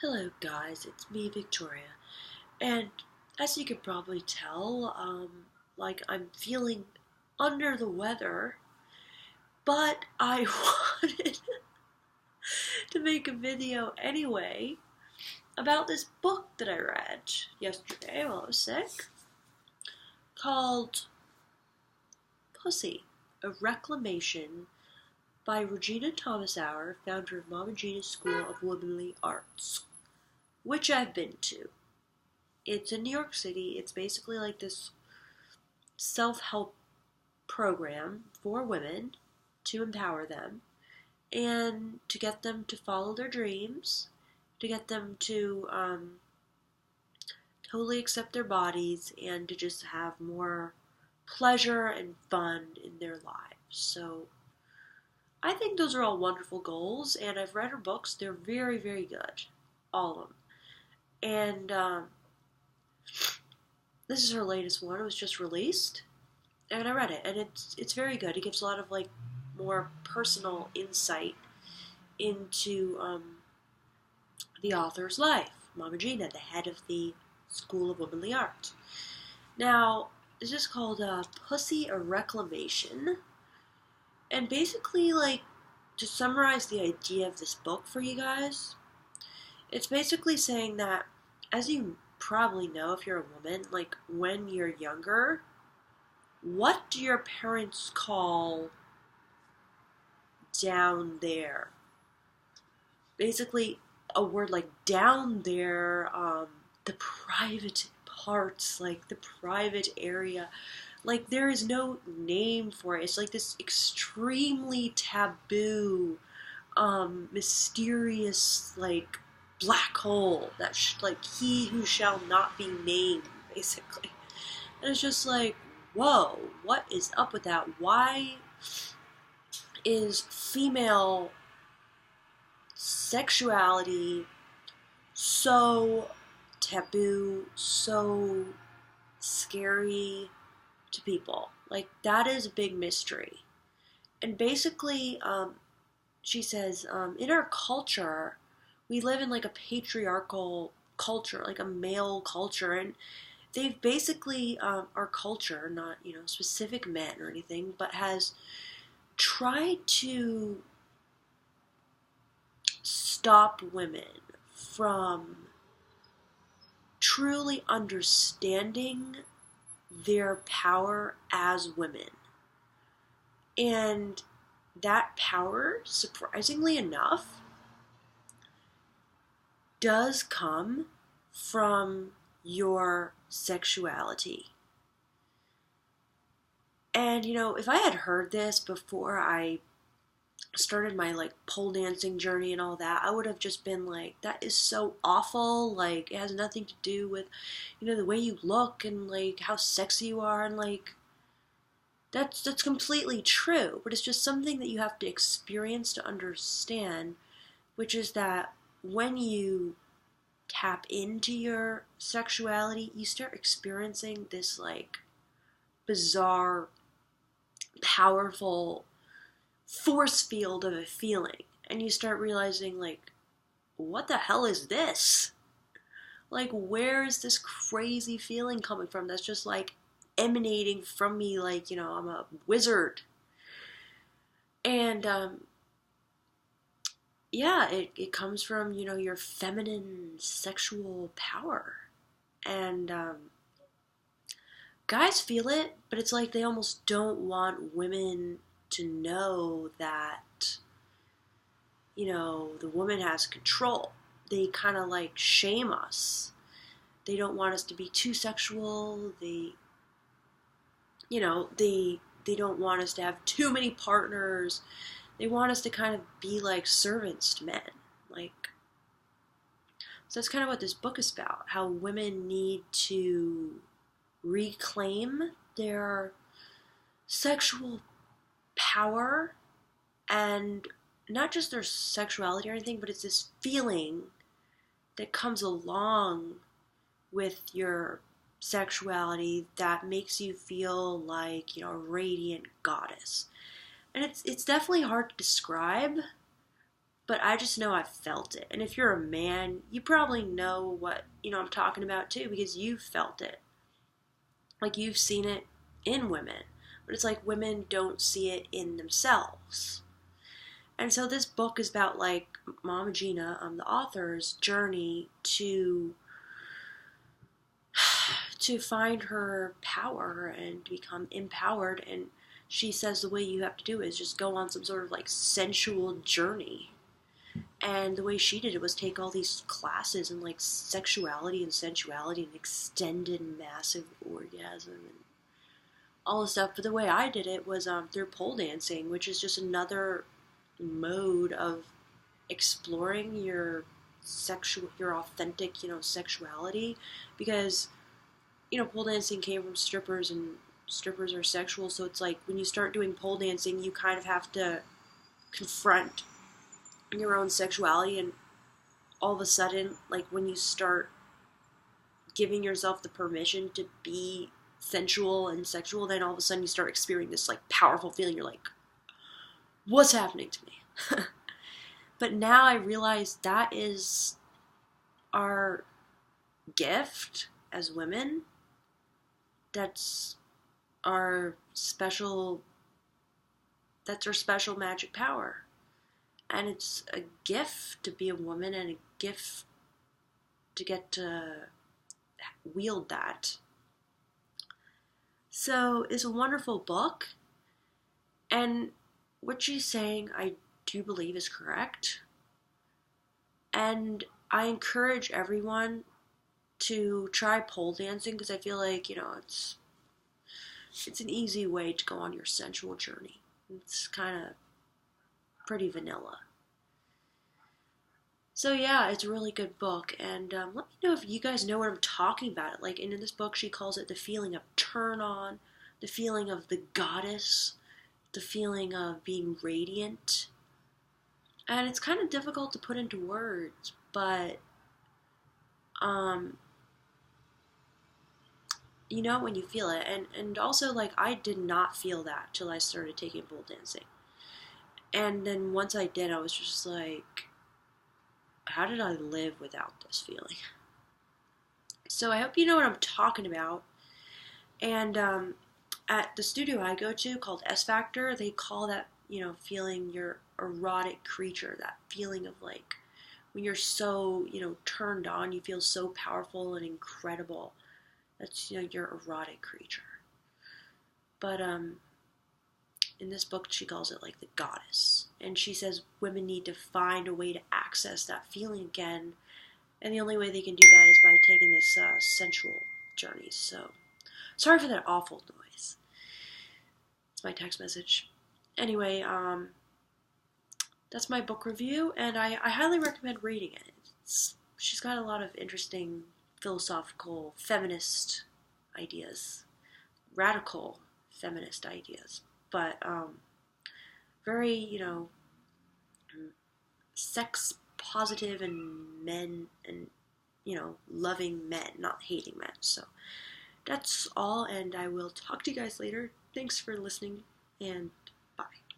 Hello guys, it's me, Victoria, and as you could probably tell, I'm feeling under the weather, but I wanted to make a video anyway about this book that I read yesterday while I was sick, called Pussy, a Reclamation by Regena Thomashauer, founder of Mama Gena's School of Womanly Arts, which I've been to. It's in New York City. It's basically like this self-help program for women to empower them and to get them to follow their dreams, to get them to totally accept their bodies and to just have more pleasure and fun in their lives. So I think those are all wonderful goals, and I've read her books. They're very, very good. All of them. And this is her latest one. It was just released, and I read it, and it's very good. It gives a lot of more personal insight into the author's life, Mama Gena, the head of the School of Womanly Art. Now, this is called Pussy, a Reclamation, and basically, to summarize the idea of this book for you guys, it's basically saying that, as you probably know if you're a woman, when you're younger, what do your parents call down there? Basically, a word like down there, the private parts, the private area, there is no name for it. It's this extremely taboo, mysterious, black hole that he who shall not be named, basically. And it's just whoa, what is up with that? Why is female sexuality so taboo, so scary to people? That is a big mystery. And basically, she says, in our culture, we live in a patriarchal culture, a male culture, and they've basically, our culture, not, specific men or anything, but has tried to stop women from truly understanding their power as women. And that power, surprisingly enough, does come from your sexuality. And, if I had heard this before I started my, pole dancing journey and all that, I would have just been that is so awful. It has nothing to do with, the way you look and, how sexy you are. And, that's completely true. But it's just something that you have to experience to understand, which is that when you tap into your sexuality, you start experiencing this bizarre, powerful force field of a feeling, and you start realizing what the hell is this? Where is this crazy feeling coming from that's just emanating from me I'm a wizard? And yeah, it comes from, your feminine sexual power. And guys feel it, but it's they almost don't want women to know that, the woman has control. They kind of shame us. They don't want us to be too sexual. They don't want us to have too many partners. They want us to kind of be servants to men. So that's kind of what this book is about, how women need to reclaim their sexual power, and not just their sexuality or anything, but it's this feeling that comes along with your sexuality that makes you feel a radiant goddess. And it's definitely hard to describe, but I just know I felt it. And if you're a man, you probably know what, I'm talking about too, because you've felt it. Like, you've seen it in women. But it's like women don't see it in themselves. And so this book is about, like, Mama Gena, the author's journey to find her power and become empowered. And she says the way you have to do it is just go on some sort of, like, sensual journey. And the way she did it was take all these classes in, like, sexuality and sensuality and extended massive orgasm and all this stuff. But the way I did it was through pole dancing, which is just another mode of exploring your authentic, sexuality. Because, pole dancing came from strippers, and strippers are sexual. So it's like when you start doing pole dancing, you kind of have to confront your own sexuality, and all of a sudden, like, when you start giving yourself the permission to be sensual and sexual, then all of a sudden you start experiencing this, like, powerful feeling. You're like, what's happening to me? But now I realize that is our gift as women. That's our special magic power. And it's a gift to be a woman, and a gift to get to wield that. So it's a wonderful book. And what she's saying, I do believe is correct. And I encourage everyone to try pole dancing, because I feel like, it's an easy way to go on your sensual journey. It's kind of pretty vanilla. So yeah, it's a really good book, and let me know if you guys know what I'm talking about. Like, in this book, she calls it the feeling of turn on, the feeling of the goddess, the feeling of being radiant. And it's kind of difficult to put into words, but when you feel it. And also, like, I did not feel that till I started taking pole dancing. And then once I did, I was just like, how did I live without this feeling? So I hope you know what I'm talking about. And at the studio I go to, called S Factor, they call that, feeling your erotic creature. That feeling of, like, when you're so, turned on, you feel so powerful and incredible. That's, your erotic creature. But in this book, she calls it, like, the goddess. And she says women need to find a way to access that feeling again. And the only way they can do that is by taking this sensual journey. So, sorry for that awful noise. It's my text message. Anyway, that's my book review, and I highly recommend reading it. She's got a lot of interesting philosophical feminist ideas. Radical feminist ideas. But very, sex positive and men and, loving men, not hating men. So that's all, and I will talk to you guys later. Thanks for listening, and